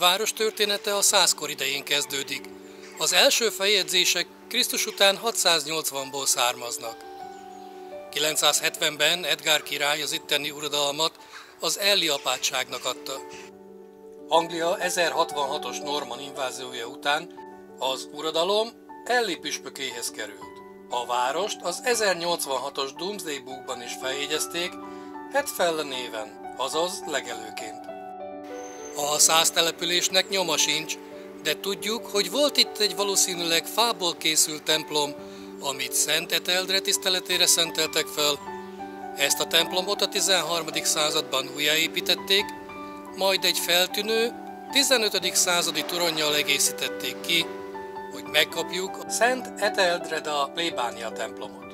város története a 100-kor idején kezdődik. Az első feljegyzések Krisztus után 680-ból származnak. 970-ben Edgár király az itteni uradalmat az Elli apátságnak adta. Anglia 1066-os normann inváziója után az uradalom Elli püspökéhez került. A várost az 1086-os Domesday Bookban is feljegyezték Hetfelle néven, azaz legelőként. A 100 településnek nyoma sincs, de tudjuk, hogy volt itt egy valószínűleg fából készült templom, amit Szent Eteldre tiszteletére szenteltek fel. Ezt a templomot a 13. században újjáépítették, majd egy feltűnő 15. századi toronnyal egészítették ki, hogy megkapjuk a Szent Eteldreda plébánia templomot.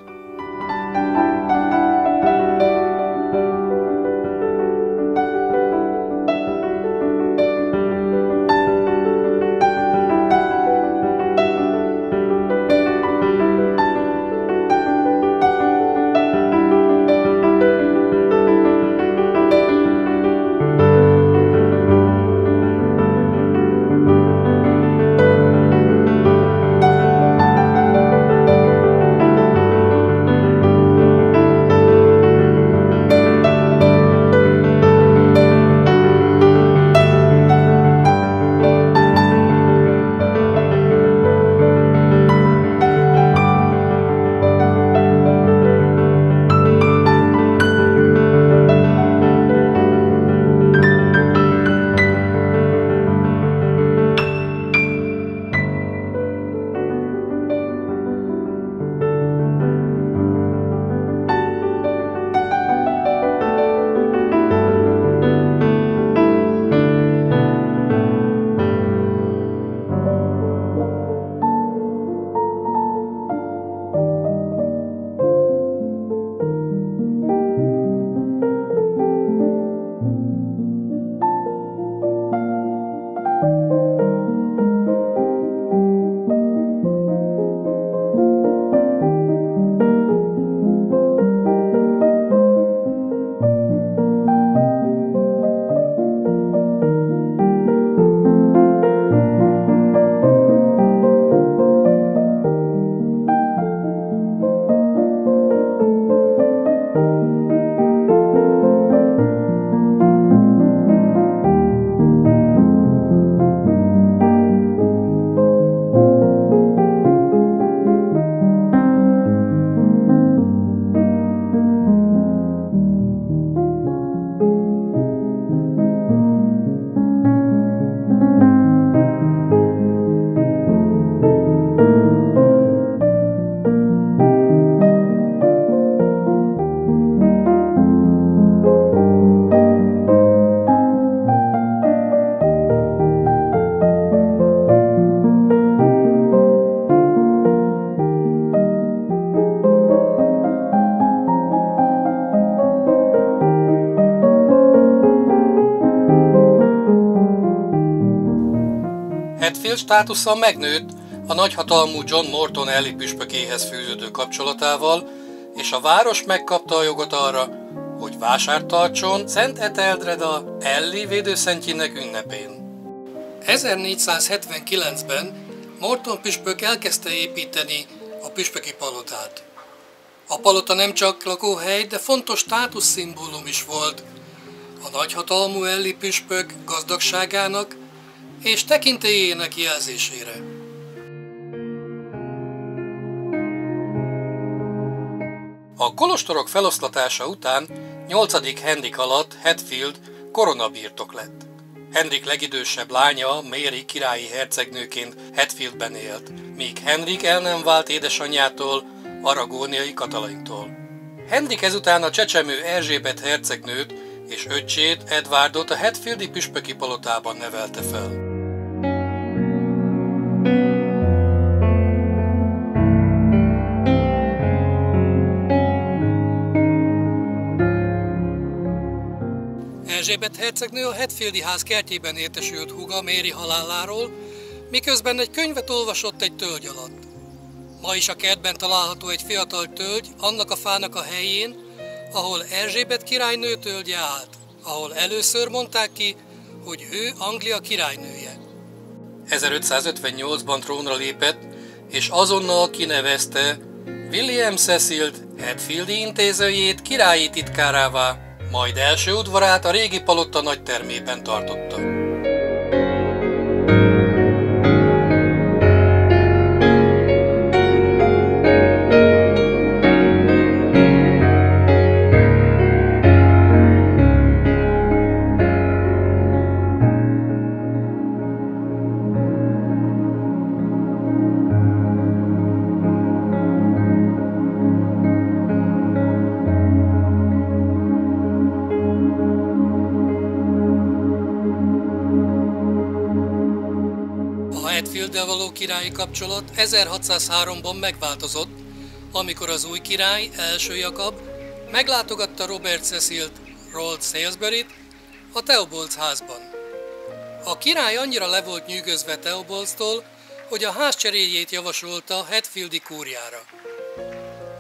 Hetfield státusza megnőtt a nagyhatalmú John Morton Elli püspökéhez fűződő kapcsolatával, és a város megkapta a jogot arra, hogy vásárt tartson Szent Eteldreda Elli védőszentjének ünnepén. 1479-ben Morton püspök elkezdte építeni a püspöki palotát. A palota nem csak lakóhely, de fontos státuszszimbólum is volt a nagyhatalmú Elli püspök gazdagságának és tekintélyének jelzésére. A kolostorok feloszlatása után 8. Henrik alatt Hetfield koronabirtok lett. Henrik legidősebb lánya, Mary királyi hercegnőként Hetfieldben élt, míg Henrik el nem vált édesanyjától, aragóniai Katalintól. Henrik ezután a csecsemő Erzsébet hercegnőt és öccsét, Edwardot a Hetfieldi püspöki palotában nevelte fel. Erzsébet hercegnő a Hetfieldi ház kertjében értesült húga Mary haláláról, miközben egy könyvet olvasott egy tölgy alatt. Ma is a kertben található egy fiatal tölgy annak a fának a helyén, ahol Erzsébet királynő tölgye állt, ahol először mondták ki hogy ő Anglia királynője. 1558-ban trónra lépett, és azonnal kinevezte William Cecilt Hatfieldi intézőjét királyi titkárává, majd első udvarát a régi palota nagytermében tartotta. A Hatfielddel való királyi kapcsolat 1603-ban megváltozott, amikor az új király, első Jakab, meglátogatta Robert Cecilt Rolls Salisburyt a Theobalds házban. A király annyira le volt nyűgözve Theobaldstól, hogy a ház cseréjét javasolta Hatfieldi kúriára.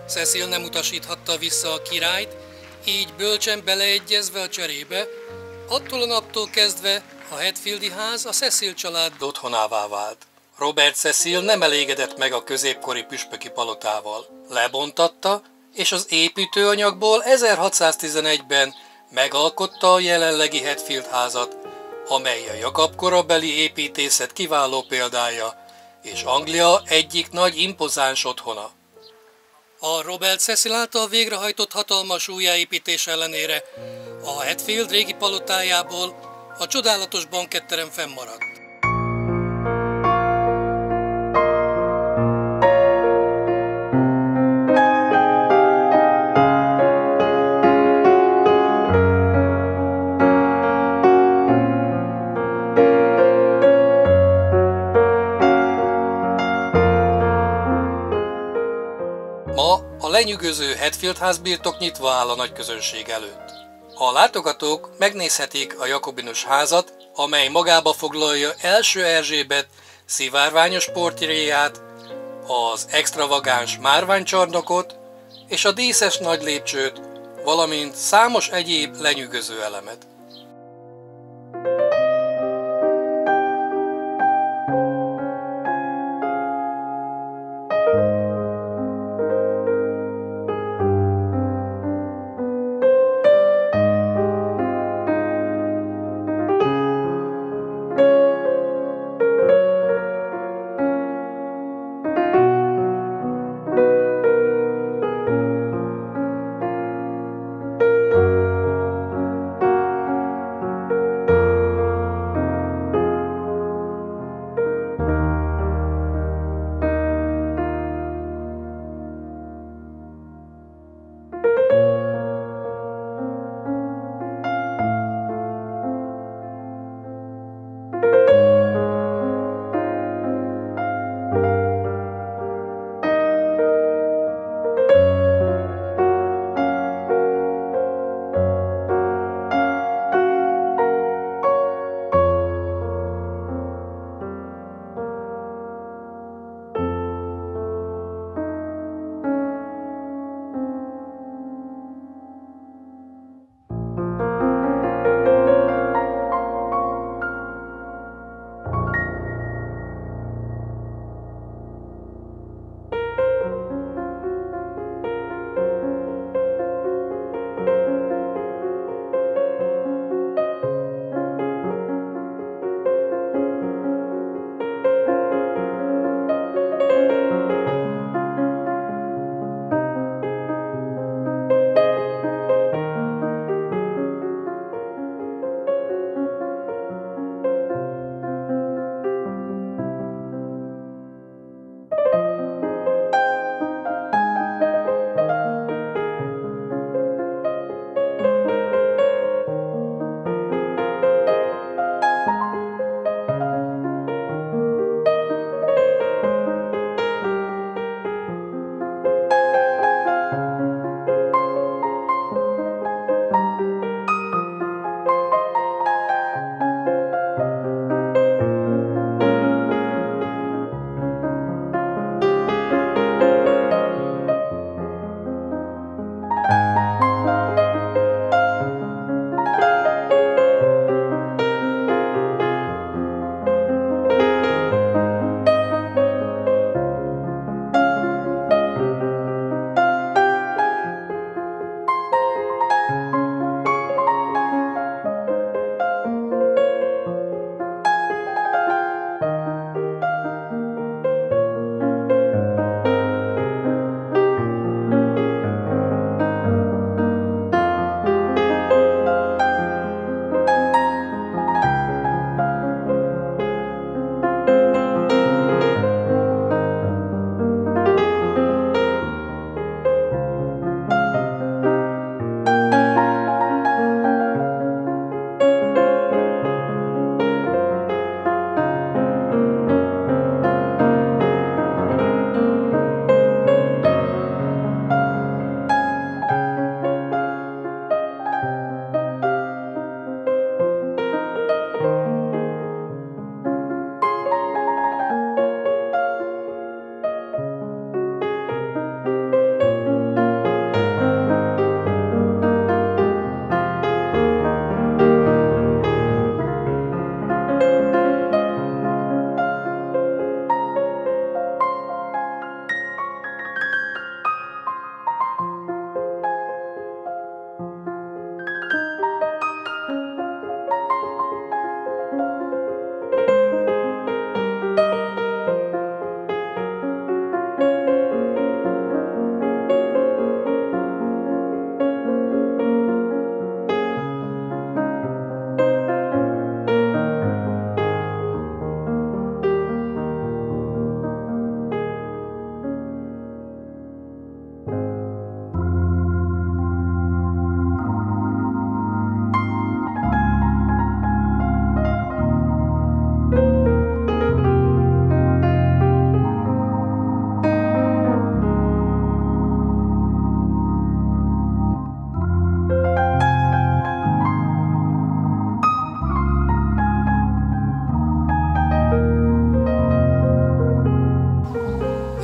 Cecil nem utasíthatta vissza a királyt, így bölcsen beleegyezve a cserébe, attól a naptól kezdve a Hatfieldi ház a Cecil család otthonává vált. Robert Cecil nem elégedett meg a középkori püspöki palotával. Lebontatta, és az építőanyagból 1611-ben megalkotta a jelenlegi Hatfield házat, amely a Jakab korabeli építészet kiváló példája, és Anglia egyik nagy impozáns otthona. A Robert Cecil által végrehajtott hatalmas újjáépítés ellenére a Hatfield régi palotájából a csodálatos banketterem fennmaradt. Ma a lenyűgöző Hatfield házbirtok nyitva áll a nagy közönség előtt. A látogatók megnézhetik a jakobinus házat, amely magába foglalja első Erzsébet szivárványos portréját, az extravagáns márványcsarnokot és a díszes nagy lépcsőt, valamint számos egyéb lenyűgöző elemet.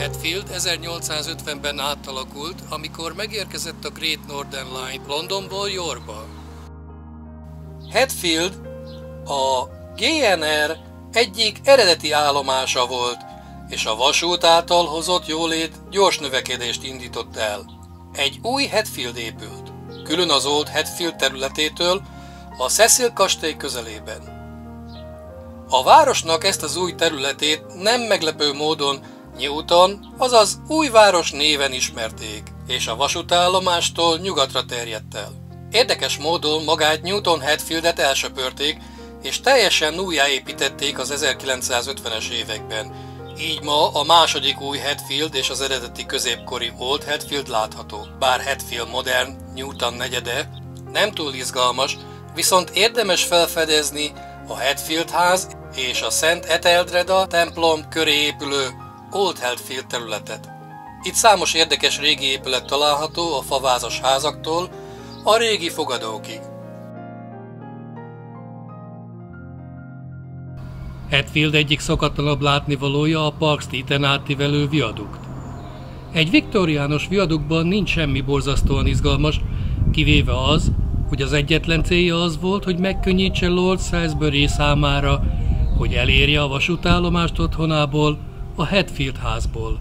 Hatfield 1850-ben átalakult, amikor megérkezett a Great Northern Line Londonból Yorkba. Hatfield a GNR egyik eredeti állomása volt, és a vasút által hozott jólét gyors növekedést indított el. Egy új Hatfield épült, külön az Old Hatfield területétől, a Cecil kastély közelében. A városnak ezt az új területét nem meglepő módon Newton, azaz Újváros néven ismerték, és a vasútállomástól nyugatra terjedt el. Érdekes módon magát Newton Hatfieldet elsöpörték, és teljesen újjáépítették az 1950-es években. Így ma a második új Hatfield és az eredeti középkori Old Hatfield látható. Bár Hatfield modern, Newton negyede, nem túl izgalmas, viszont érdemes felfedezni a Hatfield ház és a Szent Etheldreda templom köré épülő Old Hatfield területet. Itt számos érdekes régi épület található a favázas házaktól a régi fogadókig. Hatfield egyik szokatlanabb látnivalója a Park Street-en átívelő viadukt. Egy viktoriánus viadukban nincs semmi borzasztóan izgalmas, kivéve az, hogy az egyetlen célja az volt, hogy megkönnyítse Lord Salisbury számára, hogy elérje a vasútállomást otthonából, a Hatfield házból.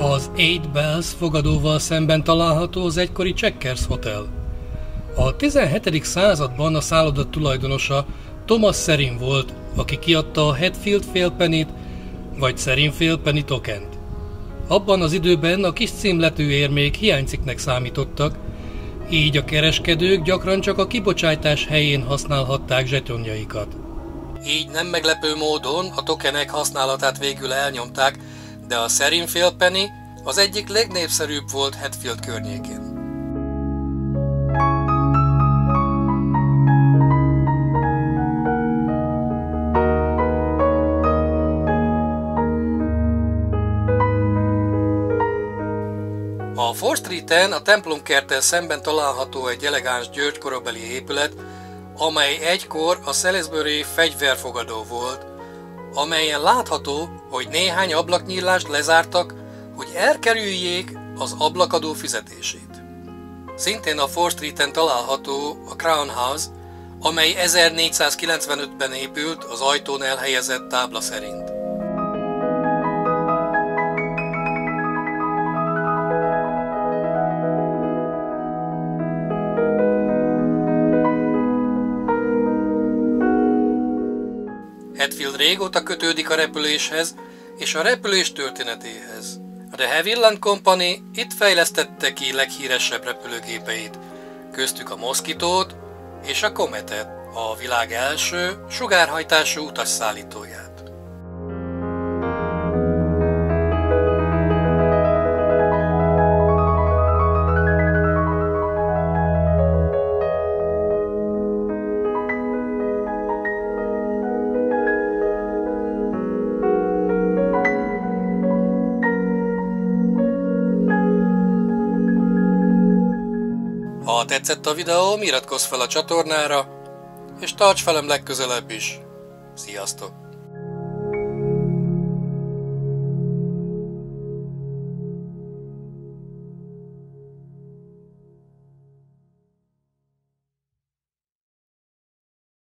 Az Eight Bells fogadóval szemben található az egykori Checkers Hotel. A 17. században a szálloda tulajdonosa Thomas Serin volt, aki kiadta a Hatfield félpenit vagy Serin félpenny tokent. Abban az időben a kis címletű érmék hiánycikknek számítottak, így a kereskedők gyakran csak a kibocsátás helyén használhatták zsetonjaikat. Így nem meglepő módon a tokenek használatát végül elnyomták, de a Serin félpenny az egyik legnépszerűbb volt Hatfield környékén. A Fore Street-en a templomkerttel szemben található egy elegáns György korabeli épület, amely egykor a Salisbury fegyverfogadó volt, amelyen látható, hogy néhány ablaknyílást lezártak, hogy elkerüljék az ablakadó fizetését. Szintén a Fore Street-en található a Crown House, amely 1495-ben épült az ajtón elhelyezett tábla szerint. Hatfield régóta kötődik a repüléshez és a repülés történetéhez. A De Havilland Company itt fejlesztette ki leghíresebb repülőgépeit, köztük a Mosquitót és a Cometet, a világ első sugárhajtású utasszállítóját. Ha tetszett a videóm, iratkozz fel a csatornára, és tarts velem legközelebb is. Sziasztok!